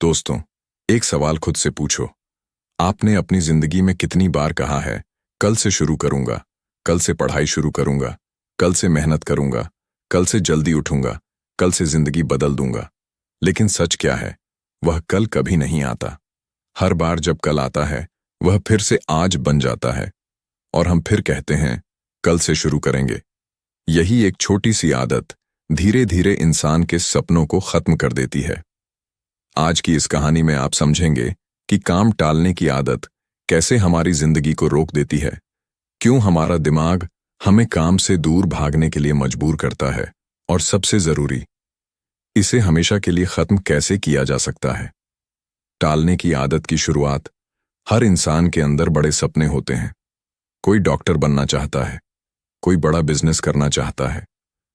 दोस्तों, एक सवाल खुद से पूछो। आपने अपनी जिंदगी में कितनी बार कहा है, कल से शुरू करूंगा, कल से पढ़ाई शुरू करूंगा, कल से मेहनत करूंगा, कल से जल्दी उठूंगा, कल से जिंदगी बदल दूंगा। लेकिन सच क्या है, वह कल कभी नहीं आता। हर बार जब कल आता है, वह फिर से आज बन जाता है और हम फिर कहते हैं, कल से शुरू करेंगे। यही एक छोटी सी आदत धीरे धीरे इंसान के सपनों को खत्म कर देती है। आज की इस कहानी में आप समझेंगे कि काम टालने की आदत कैसे हमारी जिंदगी को रोक देती है, क्यों हमारा दिमाग हमें काम से दूर भागने के लिए मजबूर करता है, और सबसे जरूरी, इसे हमेशा के लिए खत्म कैसे किया जा सकता है। टालने की आदत की शुरुआत, हर इंसान के अंदर बड़े सपने होते हैं। कोई डॉक्टर बनना चाहता है, कोई बड़ा बिजनेस करना चाहता है,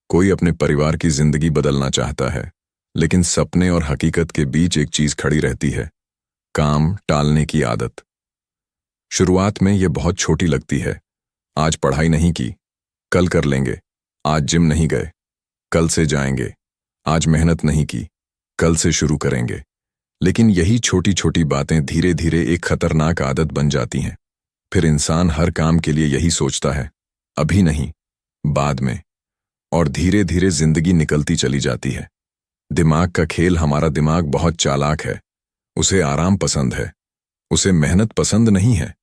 कोई अपने परिवार की जिंदगी बदलना चाहता है। लेकिन सपने और हकीकत के बीच एक चीज खड़ी रहती है, काम टालने की आदत। शुरुआत में यह बहुत छोटी लगती है। आज पढ़ाई नहीं की, कल कर लेंगे। आज जिम नहीं गए, कल से जाएंगे। आज मेहनत नहीं की, कल से शुरू करेंगे। लेकिन यही छोटी छोटी बातें धीरे धीरे एक खतरनाक आदत बन जाती हैं। फिर इंसान हर काम के लिए यही सोचता है, अभी नहीं, बाद में। और धीरे धीरे जिंदगी निकलती चली जाती है। दिमाग का खेल, हमारा दिमाग बहुत चालाक है। उसे आराम पसंद है, उसे मेहनत पसंद नहीं है।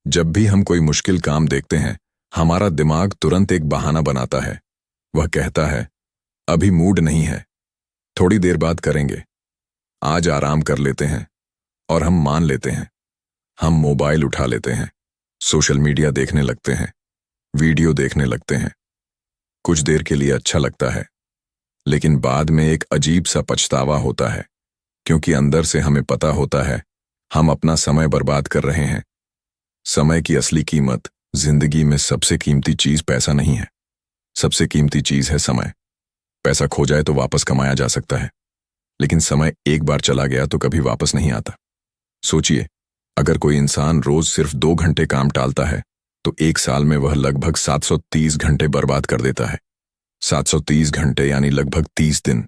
जब भी हम कोई मुश्किल काम देखते हैं, हमारा दिमाग तुरंत एक बहाना बनाता है। वह कहता है, अभी मूड नहीं है, थोड़ी देर बाद करेंगे, आज आराम कर लेते हैं। और हम मान लेते हैं। हम मोबाइल उठा लेते हैं, सोशल मीडिया देखने लगते हैं, वीडियो देखने लगते हैं। कुछ देर के लिए अच्छा लगता है, लेकिन बाद में एक अजीब सा पछतावा होता है, क्योंकि अंदर से हमें पता होता है हम अपना समय बर्बाद कर रहे हैं। समय की असली कीमत, जिंदगी में सबसे कीमती चीज पैसा नहीं है, सबसे कीमती चीज है समय। पैसा खो जाए तो वापस कमाया जा सकता है, लेकिन समय एक बार चला गया तो कभी वापस नहीं आता। सोचिए, अगर कोई इंसान रोज सिर्फ 2 घंटे काम टालता है, तो एक साल में वह लगभग 730 घंटे बर्बाद कर देता है। 730 घंटे यानी लगभग 30 दिन,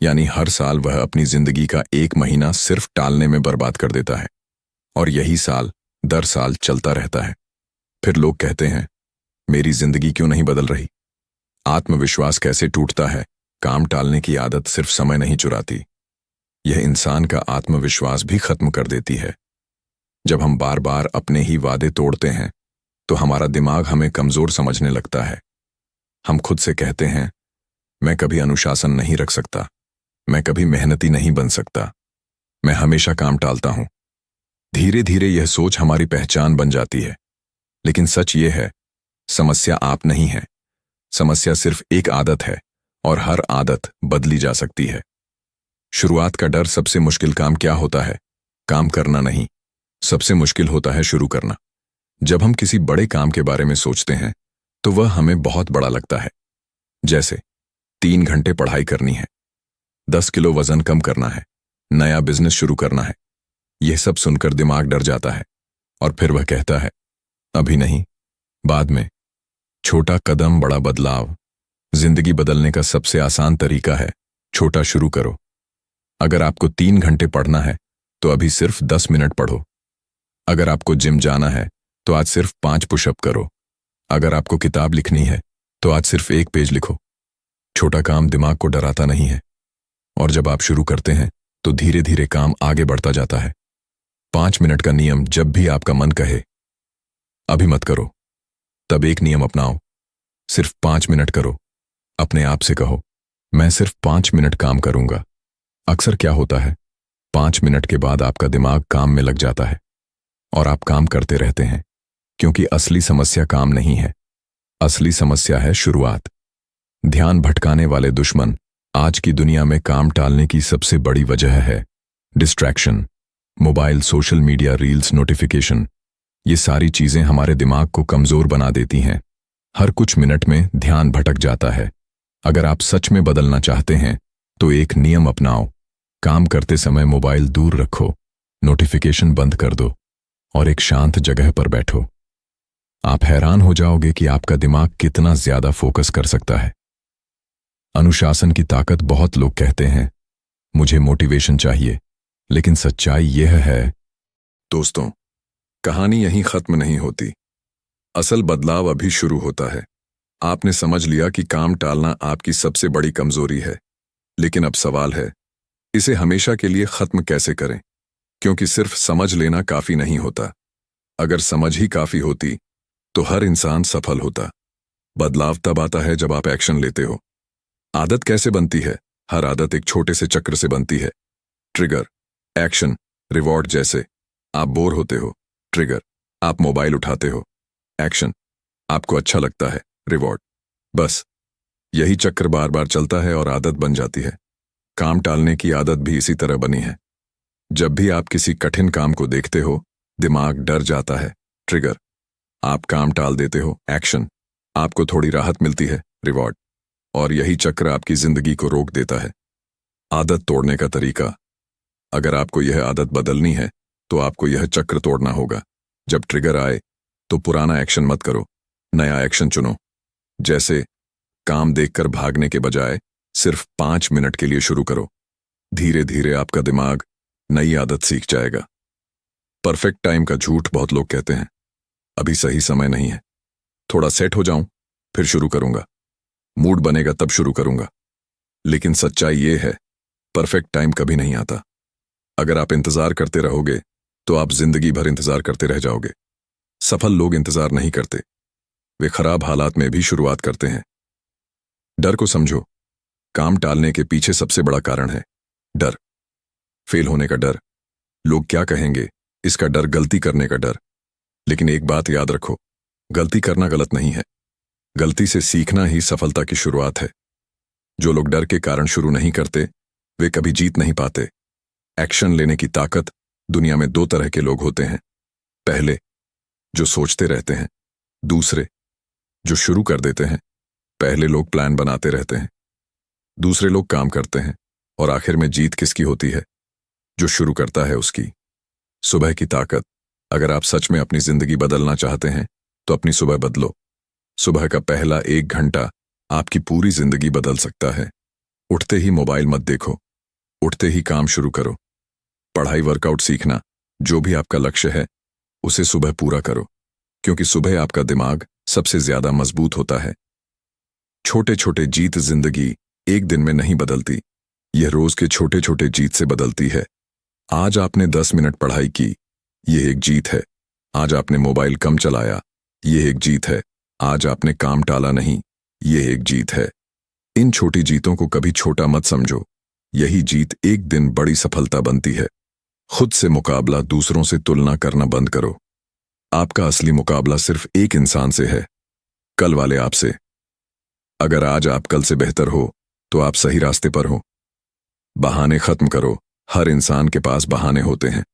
यानी हर साल वह अपनी जिंदगी का 1 महीना सिर्फ टालने में बर्बाद कर देता है। और यही साल दर साल चलता रहता है। फिर लोग कहते हैं, मेरी जिंदगी क्यों नहीं बदल रही। आत्मविश्वास कैसे टूटता है। काम टालने की आदत सिर्फ समय नहीं चुराती, यह इंसान का आत्मविश्वास भी खत्म कर देती है। जब हम बार बार अपने ही वादे तोड़ते हैं, तो हमारा दिमाग हमें कमजोर समझने लगता है। हम खुद से कहते हैं, मैं कभी अनुशासन नहीं रख सकता, मैं कभी मेहनती नहीं बन सकता, मैं हमेशा काम टालता हूं। धीरे धीरे यह सोच हमारी पहचान बन जाती है। लेकिन सच ये है, समस्या आप नहीं है, समस्या सिर्फ एक आदत है, और हर आदत बदली जा सकती है। शुरुआत का डर। सबसे मुश्किल काम क्या होता है? काम करना नहीं, सबसे मुश्किल होता है शुरू करना। जब हम किसी बड़े काम के बारे में सोचते हैं, तो वह हमें बहुत बड़ा लगता है। जैसे 3 घंटे पढ़ाई करनी है, 10 किलो वजन कम करना है, नया बिजनेस शुरू करना है। यह सब सुनकर दिमाग डर जाता है, और फिर वह कहता है, अभी नहीं, बाद में। छोटा कदम, बड़ा बदलाव। जिंदगी बदलने का सबसे आसान तरीका है, छोटा शुरू करो। अगर आपको 3 घंटे पढ़ना है, तो अभी सिर्फ 10 मिनट पढ़ो। अगर आपको जिम जाना है, तो आज सिर्फ 5 पुशअप करो। अगर आपको किताब लिखनी है, तो आज सिर्फ 1 पेज लिखो। छोटा काम दिमाग को डराता नहीं है, और जब आप शुरू करते हैं, तो धीरे धीरे काम आगे बढ़ता जाता है। 5 मिनट का नियम। जब भी आपका मन कहे, अभी मत करो, तब एक नियम अपनाओ, सिर्फ 5 मिनट करो। अपने आप से कहो, मैं सिर्फ 5 मिनट काम करूंगा। अक्सर क्या होता है, 5 मिनट के बाद आपका दिमाग काम में लग जाता है, और आप काम करते रहते हैं। क्योंकि असली समस्या काम नहीं है, असली समस्या है शुरुआत। ध्यान भटकाने वाले दुश्मन आज की दुनिया में काम टालने की सबसे बड़ी वजह है distraction. Mobile, social media, reels, notification, ये सारी चीजें हमारे दिमाग को कमजोर बना देती हैं। हर कुछ मिनट में ध्यान भटक जाता है। अगर आप सच में बदलना चाहते हैं, तो एक नियम अपनाओ। काम करते समय मोबाइल दूर रखो, नोटिफिकेशन बंद कर दो, और एक शांत जगह पर बैठो। आप हैरान हो जाओगे कि आपका दिमाग कितना ज्यादा फोकस कर सकता है। अनुशासन की ताकत। बहुत लोग कहते हैं, मुझे मोटिवेशन चाहिए, लेकिन सच्चाई यह है दोस्तों, कहानी यहीं खत्म नहीं होती। असल बदलाव अभी शुरू होता है। आपने समझ लिया कि काम टालना आपकी सबसे बड़ी कमजोरी है, लेकिन अब सवाल है, इसे हमेशा के लिए खत्म कैसे करें? क्योंकि सिर्फ समझ लेना काफी नहीं होता। अगर समझ ही काफी होती तो हर इंसान सफल होता। बदलाव तब आता है जब आप एक्शन लेते हो। आदत कैसे बनती है? हर आदत एक छोटे से चक्र से बनती है। Trigger, action, reward. जैसे आप बोर होते हो, ट्रिगर, आप मोबाइल उठाते हो, एक्शन, आपको अच्छा लगता है, रिवॉर्ड। बस यही चक्र बार बार चलता है और आदत बन जाती है। काम टालने की आदत भी इसी तरह बनी है। जब भी आप किसी कठिन काम को देखते हो, दिमाग डर जाता है, ट्रिगर, आप काम टाल देते हो, एक्शन, आपको थोड़ी राहत मिलती है, रिवॉर्ड। और यही चक्र आपकी जिंदगी को रोक देता है। आदत तोड़ने का तरीका। अगर आपको यह आदत बदलनी है तो आपको यह चक्र तोड़ना होगा। जब ट्रिगर आए तो पुराना एक्शन मत करो, नया एक्शन चुनो। जैसे काम देखकर भागने के बजाय सिर्फ 5 मिनट के लिए शुरू करो। धीरे धीरे आपका दिमाग नई आदत सीख जाएगा। परफेक्ट टाइम का झूठ बहुत लोग कहते हैं, अभी सही समय नहीं है, थोड़ा सेट हो जाऊं फिर शुरू करूंगा, मूड बनेगा तब शुरू करूंगा। लेकिन सच्चाई ये है, परफेक्ट टाइम कभी नहीं आता। अगर आप इंतजार करते रहोगे तो आप जिंदगी भर इंतजार करते रह जाओगे। सफल लोग इंतजार नहीं करते, वे खराब हालात में भी शुरुआत करते हैं। डर को समझो। काम टालने के पीछे सबसे बड़ा कारण है डर। फेल होने का डर, लोग क्या कहेंगे इसका डर, गलती करने का डर। लेकिन एक बात याद रखो, गलती करना गलत नहीं है, गलती से सीखना ही सफलता की शुरुआत है। जो लोग डर के कारण शुरू नहीं करते वे कभी जीत नहीं पाते। एक्शन लेने की ताकत। दुनिया में 2 तरह के लोग होते हैं। पहले, जो सोचते रहते हैं। दूसरे, जो शुरू कर देते हैं। पहले लोग प्लान बनाते रहते हैं, दूसरे लोग काम करते हैं। और आखिर में जीत किसकी होती है? जो शुरू करता है उसकी। सुबह की ताकत। अगर आप सच में अपनी जिंदगी बदलना चाहते हैं तो अपनी सुबह बदलो। सुबह का पहला 1 घंटा आपकी पूरी जिंदगी बदल सकता है। उठते ही मोबाइल मत देखो, उठते ही काम शुरू करो। पढ़ाई, वर्कआउट, सीखना, जो भी आपका लक्ष्य है उसे सुबह पूरा करो, क्योंकि सुबह आपका दिमाग सबसे ज्यादा मजबूत होता है। छोटे छोटे जीत जिंदगी एक दिन में नहीं बदलती, यह रोज के छोटे छोटे जीत से बदलती है। आज आपने 10 मिनट पढ़ाई की, यह एक जीत है। आज आपने मोबाइल कम चलाया, यह एक जीत है। आज आपने काम टाला नहीं, यह एक जीत है। इन छोटी जीतों को कभी छोटा मत समझो, यही जीत एक दिन बड़ी सफलता बनती है। खुद से मुकाबला, दूसरों से तुलना करना बंद करो। आपका असली मुकाबला सिर्फ एक इंसान से है, कल वाले आपसे। अगर आज आप कल से बेहतर हो तो आप सही रास्ते पर हो। बहाने खत्म करो, हर इंसान के पास बहाने होते हैं।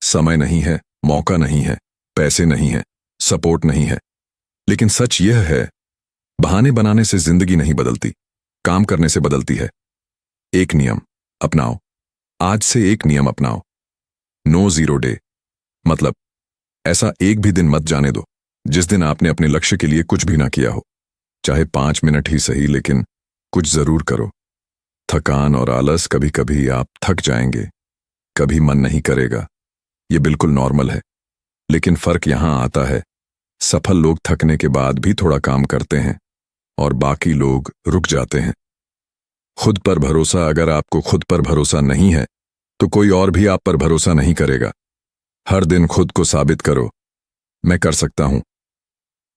समय नहीं है, मौका नहीं है, पैसे नहीं है, सपोर्ट नहीं है। लेकिन सच यह है, बहाने बनाने से जिंदगी नहीं बदलती, काम करने से बदलती है। एक नियम अपनाओ, आज से एक नियम अपनाओ, नो जीरो डे। मतलब ऐसा एक भी दिन मत जाने दो जिस दिन आपने अपने लक्ष्य के लिए कुछ भी ना किया हो। चाहे 5 मिनट ही सही, लेकिन कुछ जरूर करो। थकान और आलस, कभी कभी आप थक जाएंगे, कभी मन नहीं करेगा, ये बिल्कुल नॉर्मल है। लेकिन फर्क यहां आता है, सफल लोग थकने के बाद भी थोड़ा काम करते हैं और बाकी लोग रुक जाते हैं। खुद पर भरोसा। अगर आपको खुद पर भरोसा नहीं है तो कोई और भी आप पर भरोसा नहीं करेगा। हर दिन खुद को साबित करो, मैं कर सकता हूं।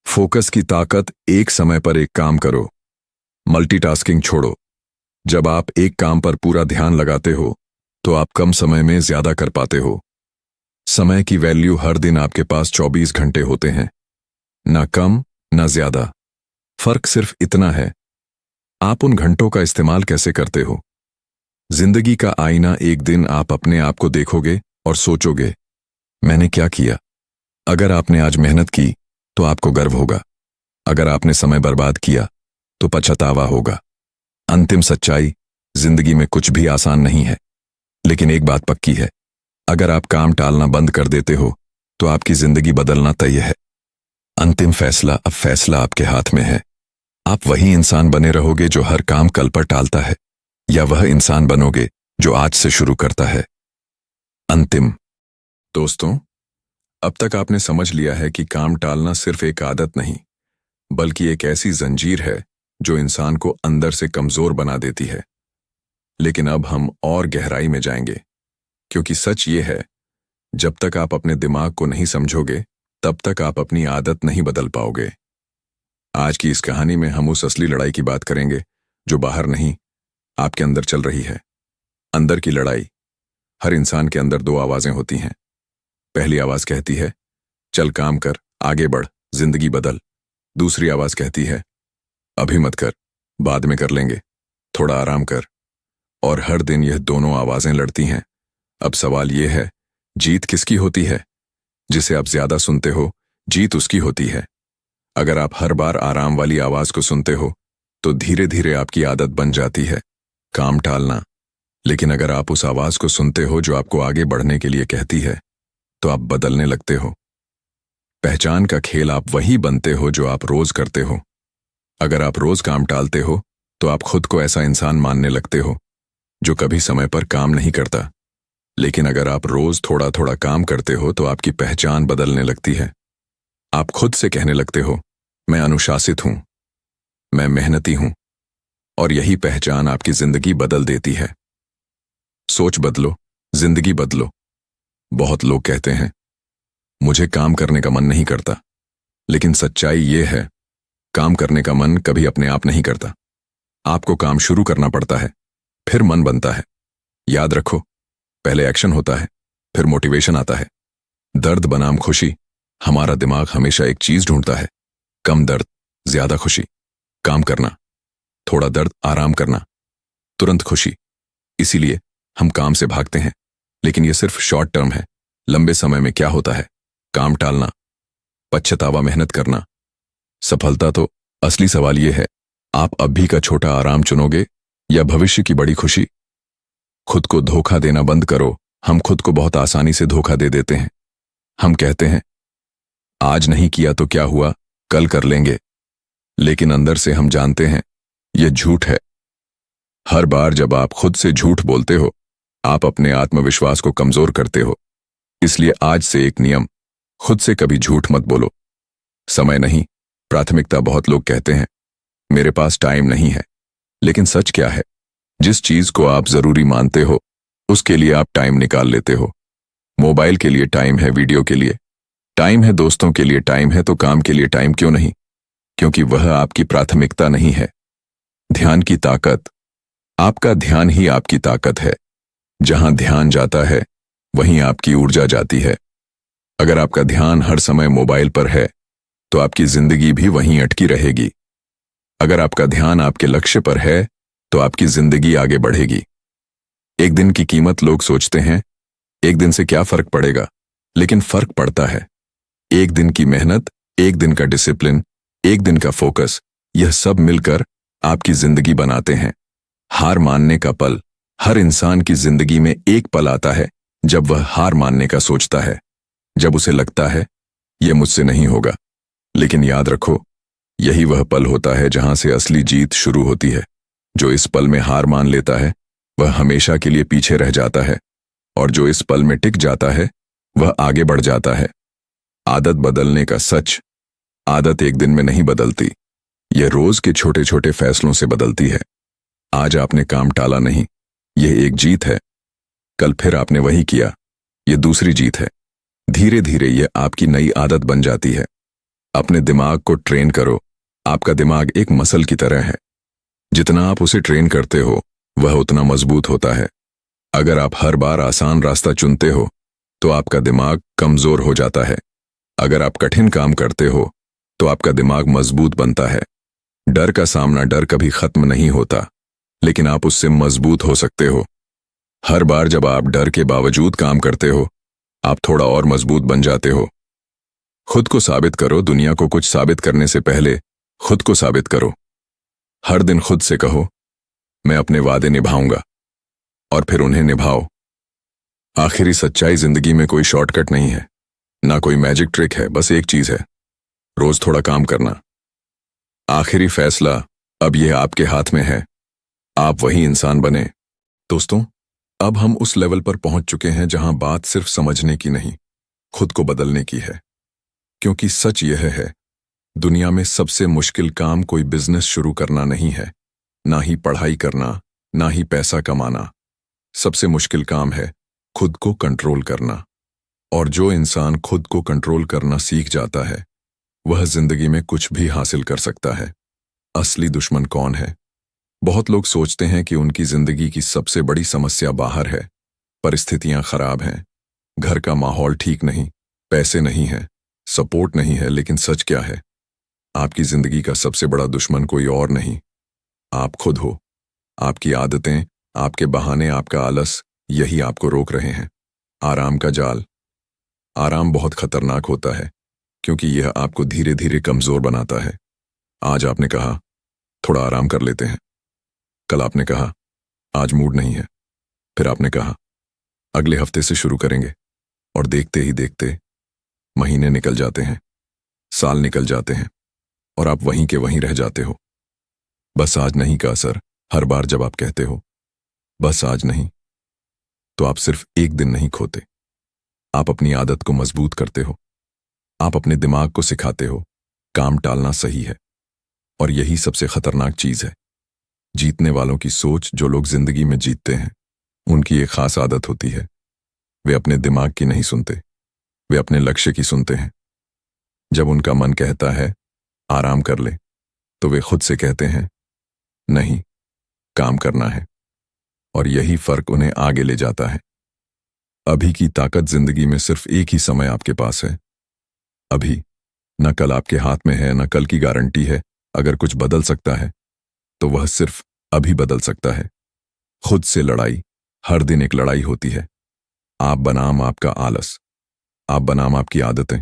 फोकस की ताकत। एक समय पर एक काम करो, मल्टीटास्किंग छोड़ो। जब आप एक काम पर पूरा ध्यान लगाते हो तो आप कम समय में ज्यादा कर पाते हो। समय की वैल्यू। हर दिन आपके पास 24 घंटे होते हैं, ना कम ना ज्यादा। फर्क सिर्फ इतना है, आप उन घंटों का इस्तेमाल कैसे करते हो। जिंदगी का आईना। एक दिन आप अपने आप को देखोगे और सोचोगे, मैंने क्या किया। अगर आपने आज मेहनत की तो आपको गर्व होगा, अगर आपने समय बर्बाद किया तो पछतावा होगा। अंतिम सच्चाई, जिंदगी में कुछ भी आसान नहीं है, लेकिन एक बात पक्की है, अगर आप काम टालना बंद कर देते हो तो आपकी जिंदगी बदलना तय है। अंतिम फैसला। अब फैसला आपके हाथ में है। आप वही इंसान बने रहोगे जो हर काम कल पर टालता है, या वह इंसान बनोगे जो आज से शुरू करता है। अंतिम। दोस्तों, अब तक आपने समझ लिया है कि काम टालना सिर्फ एक आदत नहीं, बल्कि एक ऐसी जंजीर है जो इंसान को अंदर से कमजोर बना देती है। लेकिन अब हम और गहराई में जाएंगे, क्योंकि सच ये है, जब तक आप अपने दिमाग को नहीं समझोगे, तब तक आप अपनी आदत नहीं बदल पाओगे। आज की इस कहानी में हम उस असली लड़ाई की बात करेंगे जो बाहर नहीं, आपके अंदर चल रही है। अंदर की लड़ाई। हर इंसान के अंदर दो आवाजें होती हैं। पहली आवाज कहती है, चल काम कर, आगे बढ़, जिंदगी बदल। दूसरी आवाज कहती है, अभी मत कर, बाद में कर लेंगे, थोड़ा आराम कर। और हर दिन यह दोनों आवाजें लड़ती हैं। अब सवाल यह है, जीत किसकी होती है? जिसे आप ज्यादा सुनते हो, जीत उसकी होती है। अगर आप हर बार आराम वाली आवाज को सुनते हो, तो धीरे धीरे आपकी आदत बन जाती है काम टालना। लेकिन अगर आप उस आवाज को सुनते हो जो आपको आगे बढ़ने के लिए कहती है, तो आप बदलने लगते हो। पहचान का खेल आप वही बनते हो जो आप रोज करते हो। अगर आप रोज काम टालते हो, तो आप खुद को ऐसा इंसान मानने लगते हो जो कभी समय पर काम नहीं करता। लेकिन अगर आप रोज थोड़ा थोड़ा काम करते हो, तो आपकी पहचान बदलने लगती है। आप खुद से कहने लगते हो, मैं अनुशासित हूं, मैं मेहनती हूं। और यही पहचान आपकी जिंदगी बदल देती है। सोच बदलो, जिंदगी बदलो। बहुत लोग कहते हैं, मुझे काम करने का मन नहीं करता। लेकिन सच्चाई ये है, काम करने का मन कभी अपने आप नहीं करता। आपको काम शुरू करना पड़ता है, फिर मन बनता है। याद रखो, पहले एक्शन होता है, फिर मोटिवेशन आता है। दर्द बनाम खुशी। हमारा दिमाग हमेशा एक चीज ढूंढता है, कम दर्द, ज्यादा खुशी। काम करना, थोड़ा दर्द, आराम करना, तुरंत खुशी। इसीलिए हम काम से भागते हैं। लेकिन यह सिर्फ शॉर्ट टर्म है। लंबे समय में क्या होता है? काम टालना, पछतावा, मेहनत करना, सफलता। तो असली सवाल यह है, आप अभी का छोटा आराम चुनोगे या भविष्य की बड़ी खुशी? खुद को धोखा देना बंद करो। हम खुद को बहुत आसानी से धोखा दे देते हैं। हम कहते हैं, आज नहीं किया तो क्या हुआ, कल कर लेंगे। लेकिन अंदर से हम जानते हैं, यह झूठ है। हर बार जब आप खुद से झूठ बोलते हो, आप अपने आत्मविश्वास को कमजोर करते हो। इसलिए आज से एक नियम, खुद से कभी झूठ मत बोलो। समय नहीं, प्राथमिकता। बहुत लोग कहते हैं, मेरे पास टाइम नहीं है। लेकिन सच क्या है? जिस चीज को आप जरूरी मानते हो, उसके लिए आप टाइम निकाल लेते हो। मोबाइल के लिए टाइम है, वीडियो के लिए टाइम है, दोस्तों के लिए टाइम है, तो काम के लिए टाइम क्यों नहीं? क्योंकि वह आपकी प्राथमिकता नहीं है। ध्यान की ताकत। आपका ध्यान ही आपकी ताकत है। जहां ध्यान जाता है, वहीं आपकी ऊर्जा जाती है। अगर आपका ध्यान हर समय मोबाइल पर है, तो आपकी जिंदगी भी वहीं अटकी रहेगी। अगर आपका ध्यान आपके लक्ष्य पर है, तो आपकी जिंदगी आगे बढ़ेगी। एक दिन की कीमत लोग सोचते हैं, एक दिन से क्या फर्क पड़ेगा? लेकिन फर्क पड़ता है। एक दिन की मेहनत, एक दिन का डिसिप्लिन, एक दिन का फोकस, यह सब मिलकर आपकी जिंदगी बनाते हैं। हार मानने का पल। हर इंसान की जिंदगी में एक पल आता है जब वह हार मानने का सोचता है, जब उसे लगता है, यह मुझसे नहीं होगा। लेकिन याद रखो, यही वह पल होता है जहां से असली जीत शुरू होती है। जो इस पल में हार मान लेता है, वह हमेशा के लिए पीछे रह जाता है। और जो इस पल में टिक जाता है, वह आगे बढ़ जाता है। आदत बदलने का सच। आदत एक दिन में नहीं बदलती, यह रोज के छोटे छोटे फैसलों से बदलती है। आज आपने काम टाला नहीं, यह एक जीत है। कल फिर आपने वही किया, यह दूसरी जीत है। धीरे धीरे यह आपकी नई आदत बन जाती है। अपने दिमाग को ट्रेन करो। आपका दिमाग एक मसल की तरह है। जितना आप उसे ट्रेन करते हो, वह उतना मजबूत होता है। अगर आप हर बार आसान रास्ता चुनते हो, तो आपका दिमाग कमजोर हो जाता है। अगर आप कठिन काम करते हो, तो आपका दिमाग मजबूत बनता है। डर का सामना, डर कभी खत्म नहीं होता, लेकिन आप उससे मजबूत हो सकते हो। हर बार जब आप डर के बावजूद काम करते हो, आप थोड़ा और मजबूत बन जाते हो। खुद को साबित करो। दुनिया को कुछ साबित करने से पहले खुद को साबित करो। हर दिन खुद से कहो, मैं अपने वादे निभाऊंगा, और फिर उन्हें निभाओ। आखिरी सच्चाई, जिंदगी में कोई शॉर्टकट नहीं है, ना कोई मैजिक ट्रिक है। बस एक चीज है, रोज थोड़ा काम करना। आखिरी फैसला अब यह आपके हाथ में है, आप वही इंसान बने। दोस्तों, अब हम उस लेवल पर पहुंच चुके हैं जहां बात सिर्फ समझने की नहीं, खुद को बदलने की है। क्योंकि सच यह है, दुनिया में सबसे मुश्किल काम कोई बिजनेस शुरू करना नहीं है, ना ही पढ़ाई करना, ना ही पैसा कमाना। सबसे मुश्किल काम है खुद को कंट्रोल करना। और जो इंसान खुद को कंट्रोल करना सीख जाता है, वह जिंदगी में कुछ भी हासिल कर सकता है। असली दुश्मन कौन है? बहुत लोग सोचते हैं कि उनकी जिंदगी की सबसे बड़ी समस्या बाहर है, परिस्थितियां खराब हैं, घर का माहौल ठीक नहीं, पैसे नहीं हैं, सपोर्ट नहीं है। लेकिन सच क्या है? आपकी जिंदगी का सबसे बड़ा दुश्मन कोई और नहीं, आप खुद हो। आपकी आदतें, आपके बहाने, आपका आलस, यही आपको रोक रहे हैं। आराम का जाल। आराम बहुत खतरनाक होता है, क्योंकि यह आपको धीरे धीरे कमजोर बनाता है। आज आपने कहा थोड़ा आराम कर लेते हैं, कल आपने कहा आज मूड नहीं है, फिर आपने कहा अगले हफ्ते से शुरू करेंगे। और देखते ही देखते महीने निकल जाते हैं, साल निकल जाते हैं, और आप वहीं के वहीं रह जाते हो। बस आज नहीं का असर हर बार जब आप कहते हो बस आज नहीं, तो आप सिर्फ एक दिन नहीं खोते, आप अपनी आदत को मजबूत करते हो। आप अपने दिमाग को सिखाते हो काम टालना सही है। और यही सबसे खतरनाक चीज है। जीतने वालों की सोच, जो लोग जिंदगी में जीतते हैं, उनकी एक खास आदत होती है, वे अपने दिमाग की नहीं सुनते, वे अपने लक्ष्य की सुनते हैं। जब उनका मन कहता है आराम कर ले, तो वे खुद से कहते हैं नहीं, काम करना है। और यही फर्क उन्हें आगे ले जाता है। अभी की ताकत जिंदगी में सिर्फ एक ही समय आपके पास है, अभी। न कल आपके हाथ में है, न कल की गारंटी है। अगर कुछ बदल सकता है तो वह सिर्फ अभी बदल सकता है। खुद से लड़ाई, हर दिन एक लड़ाई होती है। आप बनाम आपका आलस, आप बनाम आपकी आदतें,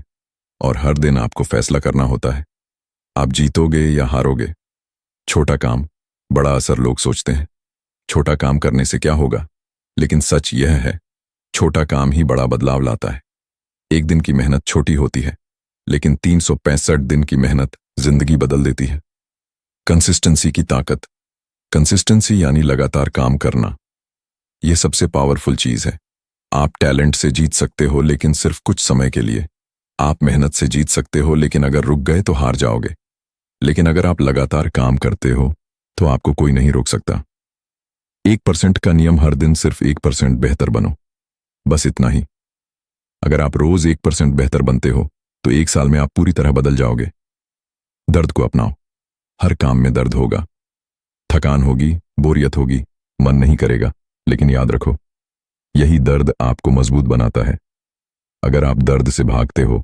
और हर दिन आपको फैसला करना होता है, आप जीतोगे या हारोगे। छोटा काम, बड़ा असर लोग सोचते हैं। छोटा काम करने से क्या होगा? लेकिन सच यह है, छोटा काम ही बड़ा बदलाव लाता है। एक दिन की मेहनत छोटी होती है, लेकिन 365 दिन की मेहनत जिंदगी बदल देती है। कंसिस्टेंसी की ताकत। कंसिस्टेंसी यानी लगातार काम करना। यह सबसे पावरफुल चीज है। आप टैलेंट से जीत सकते हो, लेकिन सिर्फ कुछ समय के लिए। आप मेहनत से जीत सकते हो, लेकिन अगर रुक गए तो हार जाओगे। लेकिन अगर आप लगातार काम करते हो, तो आपको कोई नहीं रोक सकता। 1% का नियम, हर दिन सिर्फ 1% बेहतर बनो, बस इतना ही। अगर आप रोज 1% बेहतर बनते हो, तो 1 साल में आप पूरी तरह बदल जाओगे। दर्द को अपनाओ। हर काम में दर्द होगा, थकान होगी, बोरियत होगी, मन नहीं करेगा, लेकिन याद रखो, यही दर्द आपको मजबूत बनाता है। अगर आप दर्द से भागते हो,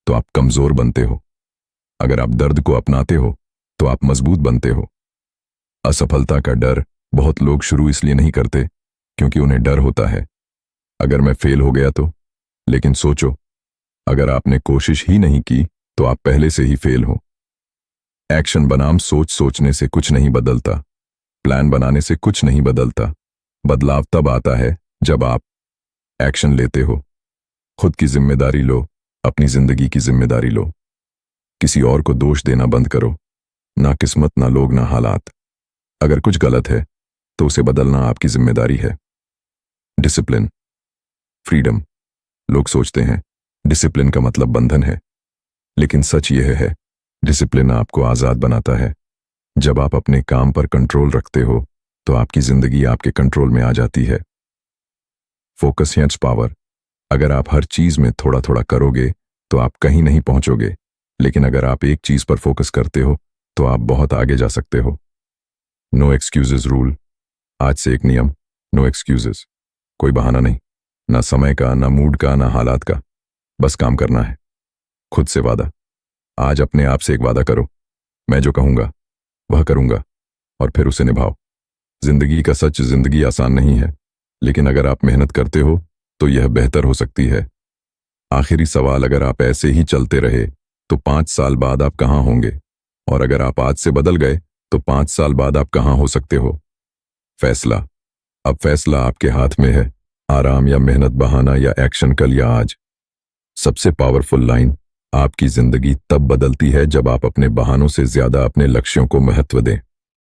तो आप कमजोर बनते हो। अगर आप दर्द को अपनाते हो, तो आप मजबूत बनते हो। असफलता का डर बहुत लोग शुरू इसलिए नहीं करते, क्योंकि उन्हें डर होता है अगर मैं फेल हो गया तो। लेकिन सोचो, अगर आपने कोशिश ही नहीं की, तो आप पहले से ही फेल हो। एक्शन बनाम सोच। सोचने से कुछ नहीं बदलता, प्लान बनाने से कुछ नहीं बदलता। बदलाव तब आता है जब आप एक्शन लेते हो। खुद की जिम्मेदारी लो, अपनी जिंदगी की जिम्मेदारी लो। किसी और को दोष देना बंद करो, ना किस्मत, ना लोग, ना हालात। अगर कुछ गलत है, तो उसे बदलना आपकी जिम्मेदारी है। Discipline, freedom. लोग सोचते हैं डिसिप्लिन का मतलब बंधन है, लेकिन सच यह है, डिसिप्लिन आपको आजाद बनाता है। जब आप अपने काम पर कंट्रोल रखते हो, तो आपकी जिंदगी आपके कंट्रोल में आ जाती है। फोकस यानी पावर। अगर आप हर चीज में थोड़ा थोड़ा करोगे, तो आप कहीं नहीं पहुंचोगे। लेकिन अगर आप एक चीज पर फोकस करते हो, तो आप बहुत आगे जा सकते हो। No excuses rule. आज से एक नियम, नो एक्सक्यूजेस। कोई बहाना नहीं, ना समय का, ना मूड का, ना हालात का। बस काम करना है। खुद से वादा। आज अपने आप से एक वादा करो, मैं जो कहूंगा वह करूंगा, और फिर उसे निभाओ। जिंदगी का सच, जिंदगी आसान नहीं है, लेकिन अगर आप मेहनत करते हो, तो यह बेहतर हो सकती है। आखिरी सवाल, अगर आप ऐसे ही चलते रहे, तो 5 साल बाद आप कहां होंगे? और अगर आप आज से बदल गए, तो 5 साल बाद आप कहां हो सकते हो? फैसला। अब फैसला आपके हाथ में है, आराम या मेहनत, बहाना या एक्शन, कल या आज। सबसे पावरफुल लाइन, आपकी जिंदगी तब बदलती है जब आप अपने बहानों से ज्यादा अपने लक्ष्यों को महत्व दें।